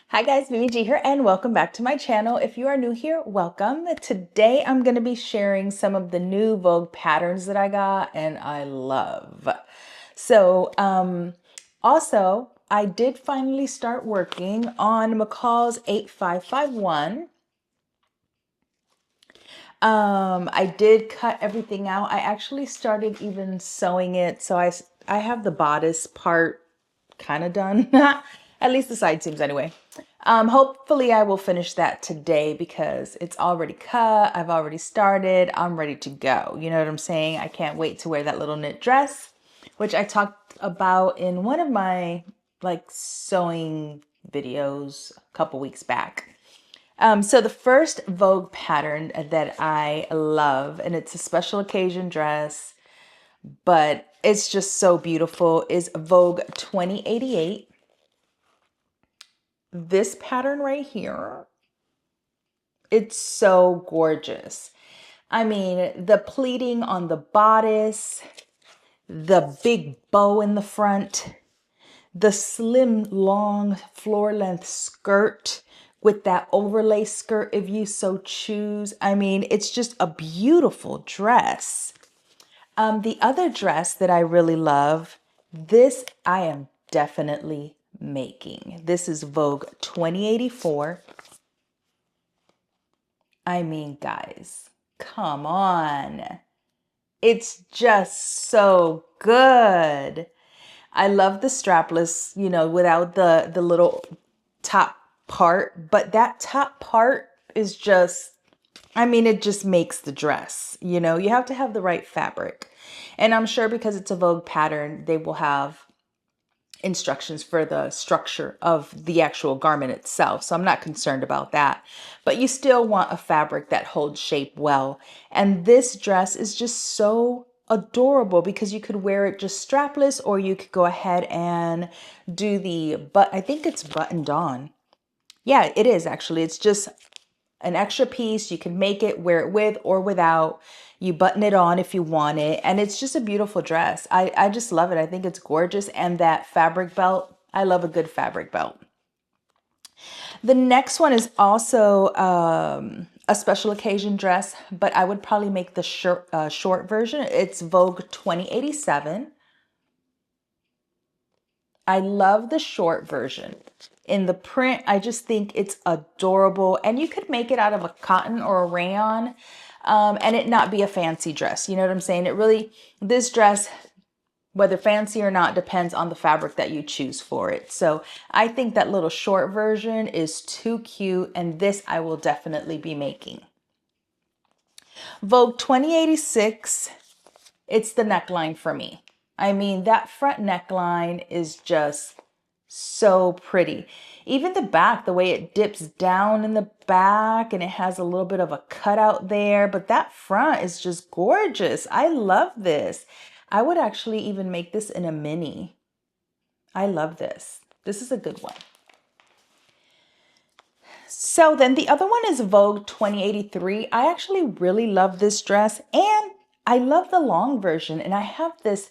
Hi guys, Mimi G here and welcome back to my channel. If you are new here, welcome. Today I'm going to be sharing some of the new Vogue patterns that I got and I love. Also I did finally start working on McCall's 8551. I did cut everything out. I actually started even sewing it. So I have the bodice part kind of done. At least the side seams anyway. Hopefully I will finish that today because it's already cut. I've already started. I'm ready to go. You know what I'm saying? I can't wait to wear that little knit dress, which I talked about in one of my sewing videos a couple weeks back. So the first Vogue pattern that I love, and it's a special occasion dress, but it's just so beautiful, is Vogue 2088. This pattern right here, it's so gorgeous. I mean, the pleating on the bodice, the big bow in the front, the slim, long floor length skirt with that overlay skirt if you so choose. I mean, it's just a beautiful dress. The other dress that I really love, this I am definitely making. This is Vogue 2084. I mean, guys, come on. It's just so good. I love the strapless, without the little top part, but that top part is just, I mean, it just makes the dress. You have to have the right fabric. And I'm sure because it's a Vogue pattern, they will have instructions for the structure of the actual garment itself. So I'm not concerned about that. But you still want a fabric that holds shape well. And this dress is just so adorable because you could wear it just strapless, or you could go ahead and do I think it's buttoned on. Yeah, it is actually. It's just an extra piece. You can make it, wear it with or without. You button it on if you want it. And it's just a beautiful dress. I just love it. I think it's gorgeous. And that fabric belt, I love a good fabric belt. The next one is also a special occasion dress, but I would probably make the short version. It's Vogue 2087. I love the short version. In the print, I just think it's adorable. And you could make it out of a cotton or a rayon and it not be a fancy dress. You know what I'm saying? This dress, whether fancy or not, depends on the fabric that you choose for it. So I think that little short version is too cute, and this I will definitely be making. Vogue 2086, it's the neckline for me. I mean, that front neckline is just so pretty. Even the back, the way it dips down in the back and it has a little bit of a cutout there, but that front is just gorgeous. I love this. I would actually even make this in a mini. I love this. This is a good one. So then the other one is Vogue 2083. I actually really love this dress and I love the long version, and I have this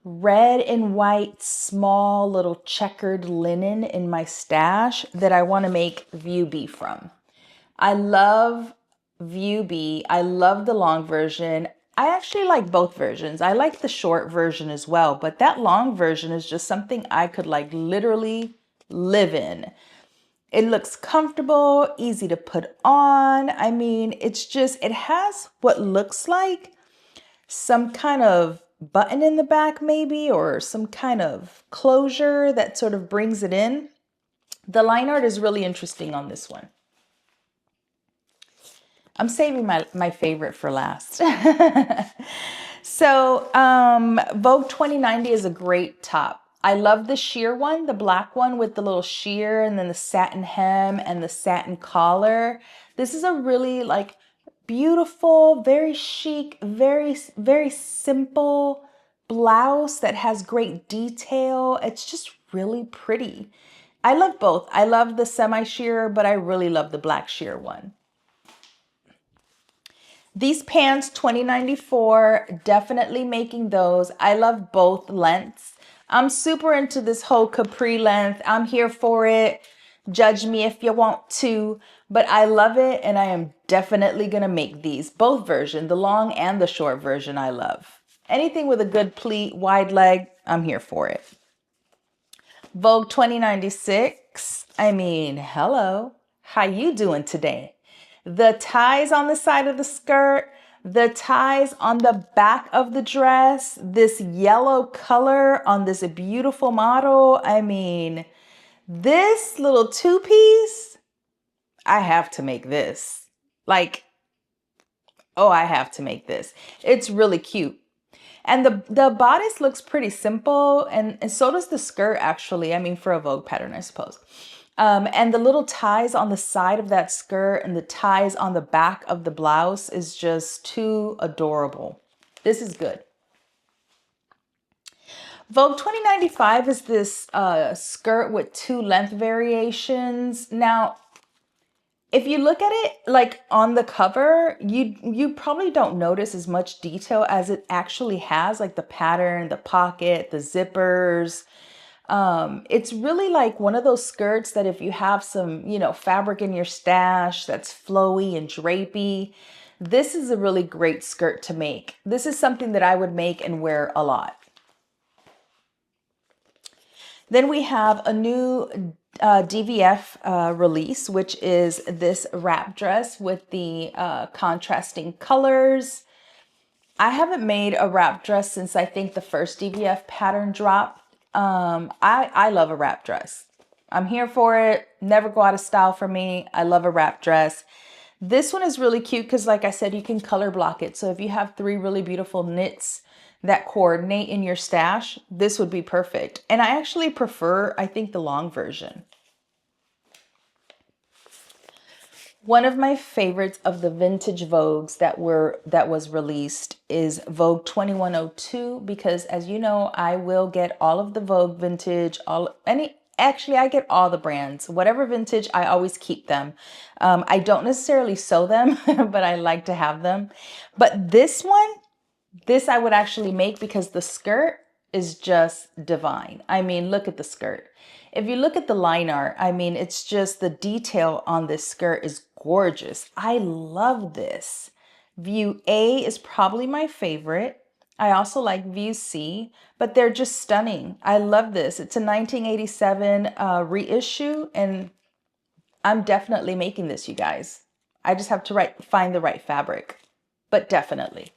red and white small little checkered linen in my stash that I want to make View B from. I love View B. I love the long version. I actually like both versions. I like the short version as well, but that long version is just something I could literally live in. It looks comfortable, easy to put on. I mean, it has what looks like some kind of button in the back maybe, or some kind of closure that sort of brings it in. The line art is really interesting on this one. I'm saving my favorite for last. So Vogue 2090 is a great top. I love the sheer one, the black one with the little sheer and then the satin hem and the satin collar. This is a really beautiful, very chic, very, very simple blouse that has great detail. It's just really pretty. I love both. I love the semi-sheer, but I really love the black sheer one. These pants, 2094, definitely making those. I love both lengths. I'm super into this whole capri length. I'm here for it. Judge me if you want to, but I love it and I am definitely gonna make these. Both versions, the long and the short version, I love. Anything with a good pleat, wide leg, I'm here for it. Vogue 2096. I mean, hello. How you doing today? The ties on the side of the skirt, the ties on the back of the dress, this yellow color on this beautiful model. I mean, this little two-piece, I have to make this. Like, oh, I have to make this. It's really cute. And the bodice looks pretty simple, and so does the skirt, actually. I mean, for a Vogue pattern, I suppose. And the little ties on the side of that skirt and the ties on the back of the blouse is just too adorable. This is good. Vogue 2095 is this skirt with 2 length variations. Now, if you look at it like on the cover, you probably don't notice as much detail as it actually has, like the pattern, the pocket, the zippers. It's really like one of those skirts that if you have some, fabric in your stash that's flowy and drapey, this is a really great skirt to make. This is something that I would make and wear a lot. Then we have a new DVF release, which is this wrap dress with the contrasting colors. I haven't made a wrap dress since I think the first DVF pattern dropped. I love a wrap dress. I'm here for it. Never go out of style for me. I love a wrap dress. This one is really cute because, like I said, you can color block it. So if you have 3 really beautiful knits that coordinate in your stash, this would be perfect. And I actually prefer, I think, the long version. One of my favorites of the vintage Vogues that was released is Vogue 2102, because as you know, I will get all of the Vogue vintage, actually I get all the brands. Whatever vintage, I always keep them. I don't necessarily sew them, but I like to have them. But this one, this I would actually make because the skirt is just divine. I mean, look at the skirt. If you look at the line art, I mean, it's just the detail on this skirt is gorgeous. I love this. View A is probably my favorite. I also like View C, but they're just stunning. I love this. It's a 1987 reissue, and I'm definitely making this, you guys. I just have to find the right fabric, but definitely.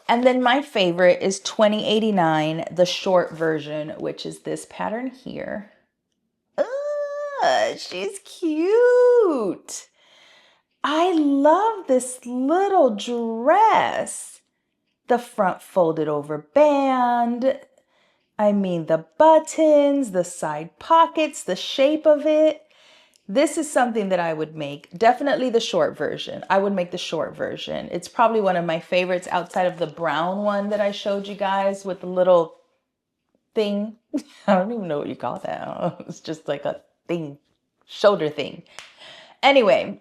And then my favorite is 2089, the short version, which is this pattern here. She's cute. I love this little dress. The front folded over band. I mean, the buttons, the side pockets, the shape of it. This is something that I would make. Definitely the short version. I would make the short version. It's probably one of my favorites outside of the brown one that I showed you guys with the little thing. I don't even know what you call that. It's just like a thing, shoulder thing. Anyway,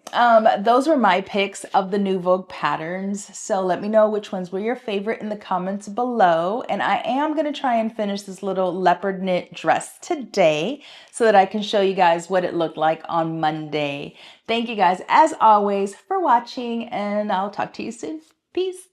those were my picks of the new Vogue patterns. So let me know which ones were your favorite in the comments below. And I am going to try and finish this little leopard knit dress today so that I can show you guys what it looked like on Monday. Thank you guys, as always, for watching, and I'll talk to you soon. Peace.